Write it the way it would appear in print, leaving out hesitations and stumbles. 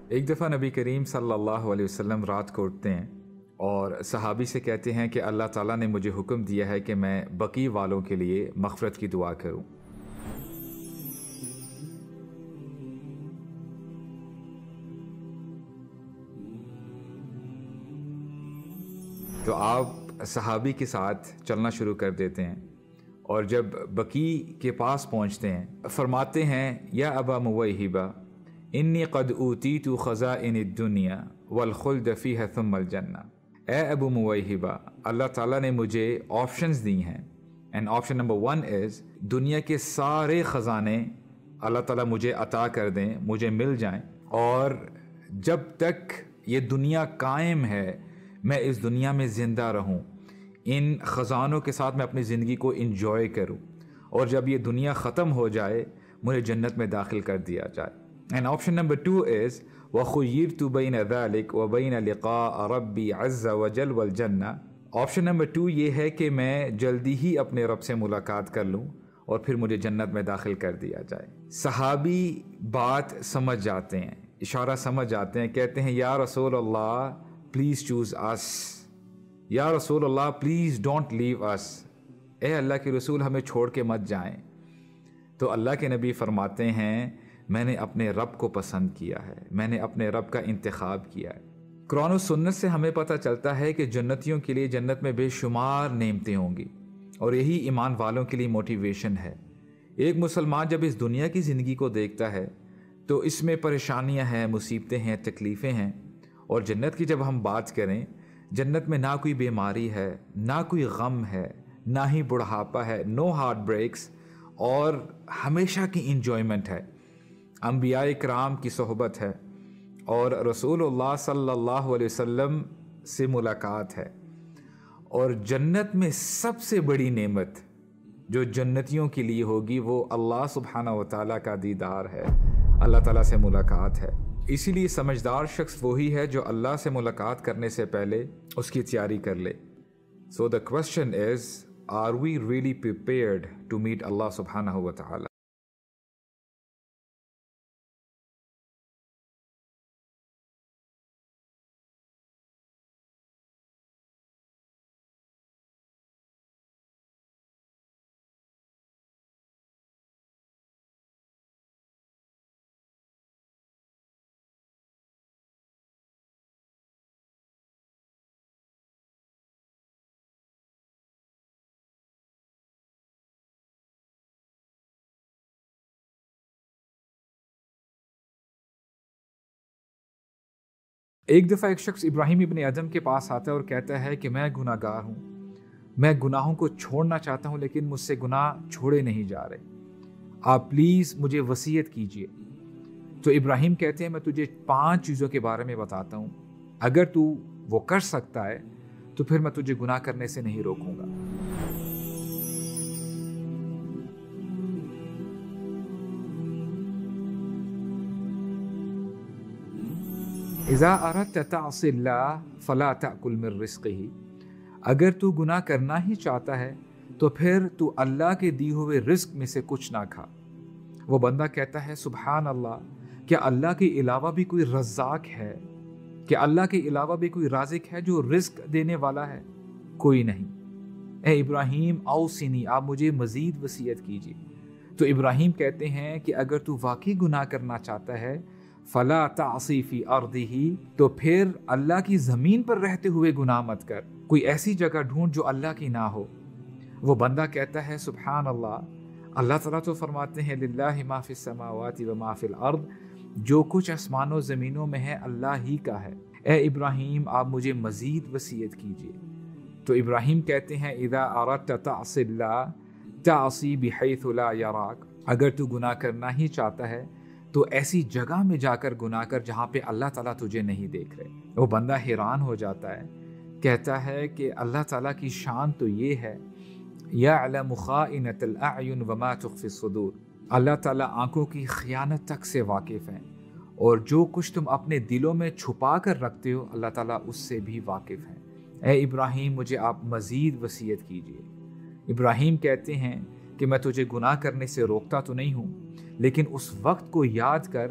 ایک دفعہ نبی کریم صلی اللہ علیہ وسلم رات کو اٹھتے ہیں اور صحابی سے کہتے ہیں کہ اللہ تعالیٰ نے مجھے حکم دیا ہے کہ میں بقی والوں کے لیے مغفرت کی دعا کروں۔ تو آپ صحابی کے ساتھ چلنا شروع کر دیتے ہیں، اور جب بقی کے پاس پہنچتے ہیں فرماتے ہیں یا ابا مویہبہ انی قد اوتیت خزائن الدنیا والخلد فیہا ثم الجنہ۔ اے ابو مویہبہ، اللہ تعالیٰ نے مجھے آپشنز دی ہیں، اینڈ آپشن نمبر 1 از دنیا کے سارے خزانے اللہ تعالیٰ مجھے عطا کر دیں، مجھے مل جائیں، اور جب تک یہ دنیا قائم ہے میں اس دنیا میں زندہ رہوں، ان خزانوں کے ساتھ میں اپنی زندگی کو انجوائے کروں، اور جب یہ دنیا ختم ہو جائے مجھے جنت میں داخل کر دیا جائے۔ اینڈ آپشن نمبر 2 از وَخُيِّرْتُ بَيْنَ ذَلِكَ وَبَيْنَ لِقَاءِ رَبِّي عَزَّ وَجَلَّ وَالْجَنَّةِ۔ آپشن نمبر 2 یہ ہے کہ میں جلدی ہی اپنے رب سے ملاقات کر لوں اور پھر مجھے جنت میں داخل کر دیا جائے۔ صحابی بات سمجھ جاتے ہیں، اشارہ سمجھ جاتے ہیں، کہتے ہیں یا رسول اللہ پلیز چوز اس، یا رسول اللہ پلیز ڈونٹ لیو اس، اے اللہ کے رسول ہمیں چھوڑ کے مت جائیں۔ تو اللہ کے نبی فرماتے ہیں میں نے اپنے رب کو پسند کیا ہے، میں نے اپنے رب کا انتخاب کیا ہے۔ قرآن و سنت سے ہمیں پتہ چلتا ہے کہ جنتیوں کے لیے جنت میں بے شمار نعمتیں ہوں گی، اور یہی ایمان والوں کے لیے موٹیویشن ہے۔ ایک مسلمان جب اس دنیا کی زندگی کو دیکھتا ہے تو اس میں پریشانیاں ہیں، مصیبتیں ہیں، تکلیفیں ہیں، اور جنت کی جب ہم بات کریں، جنت میں نہ کوئی بیماری ہے، نہ کوئی غم ہے، نہ ہی بڑھاپا ہے، نو ہارٹ بریکس، اور ہمیشہ کی انجوائمنٹ ہے، انبیاء کرام کی صحبت ہے، اور رسول اللہ صلی اللہ علیہ وسلم سے ملاقات ہے۔ اور جنت میں سب سے بڑی نعمت جو جنتیوں کے لیے ہوگی وہ اللہ سبحانہ و تعالیٰ کا دیدار ہے، اللہ تعالیٰ سے ملاقات ہے۔ اسی لیے سمجھدار شخص وہی ہے جو اللہ سے ملاقات کرنے سے پہلے اس کی تیاری کر لے۔ So the question is, are we really prepared to meet Allah subhanahu wa ta'ala؟ ایک دفعہ ایک شخص ابراہیم ابن ادم کے پاس آتا ہے اور کہتا ہے کہ میں گناہ گار ہوں، میں گناہوں کو چھوڑنا چاہتا ہوں لیکن مجھ سے گناہ چھوڑے نہیں جا رہے، آپ پلیز مجھے وصیت کیجئے۔ تو ابراہیم کہتے ہیں میں تجھے 5 چیزوں کے بارے میں بتاتا ہوں، اگر تو وہ کر سکتا ہے تو پھر میں تجھے گناہ کرنے سے نہیں روکوں گا۔ اذا اردت تعصی اللہ فلا تأکل من رزقہ، اگر تو گناہ کرنا ہی چاہتا ہے تو پھر تو اللہ کے دی ہوئے رزق میں سے کچھ نہ کھا۔ وہ بندہ کہتا ہے سبحان اللہ، کیا اللہ کے علاوہ بھی کوئی رزاق ہے؟ کیا اللہ کے علاوہ بھی کوئی رازق ہے جو رزق دینے والا ہے؟ کوئی نہیں۔ اے ابراہیم اوصنی، آپ مجھے مزید وصیت کیجیے۔ تو ابراہیم کہتے ہیں کہ اگر تو واقعی گناہ کرنا چاہتا ہے فلا تعصی فی ارضہ، تو پھر اللہ کی زمین پر رہتے ہوئے گناہ مت کر، کوئی ایسی جگہ ڈھونڈ جو اللہ کی نہ ہو۔ وہ بندہ کہتا ہے سبحان اللہ، اللہ تعالیٰ تو فرماتے ہیں للہ ما فی السماوات و ما فی الارض، جو کچھ آسمانوں و زمینوں میں ہے اللہ ہی کا ہے۔ اے ابراہیم آپ مجھے مزید وصیت کیجیے۔ تو ابراہیم کہتے ہیں اذا اردت تعصی اللہ تعصی بحیث لا یراک، اگر تو گناہ کرنا ہی چاہتا ہے تو ایسی جگہ میں جا کر گناہ کر جہاں پہ اللہ تعالیٰ تجھے نہیں دیکھ رہے۔ وہ بندہ حیران ہو جاتا ہے، کہتا ہے کہ اللہ تعالیٰ کی شان تو یہ ہے یعلم خائنۃ الاعین وما تخفی الصدور، اللہ تعالیٰ آنکھوں کی خیانت تک سے واقف ہیں، اور جو کچھ تم اپنے دلوں میں چھپا کر رکھتے ہو اللہ تعالیٰ اس سے بھی واقف ہیں۔ اے ابراہیم مجھے آپ مزید وصیت کیجیے۔ ابراہیم کہتے ہیں کہ میں تجھے گناہ کرنے سے روکتا تو نہیں ہوں، لیکن اس وقت کو یاد کر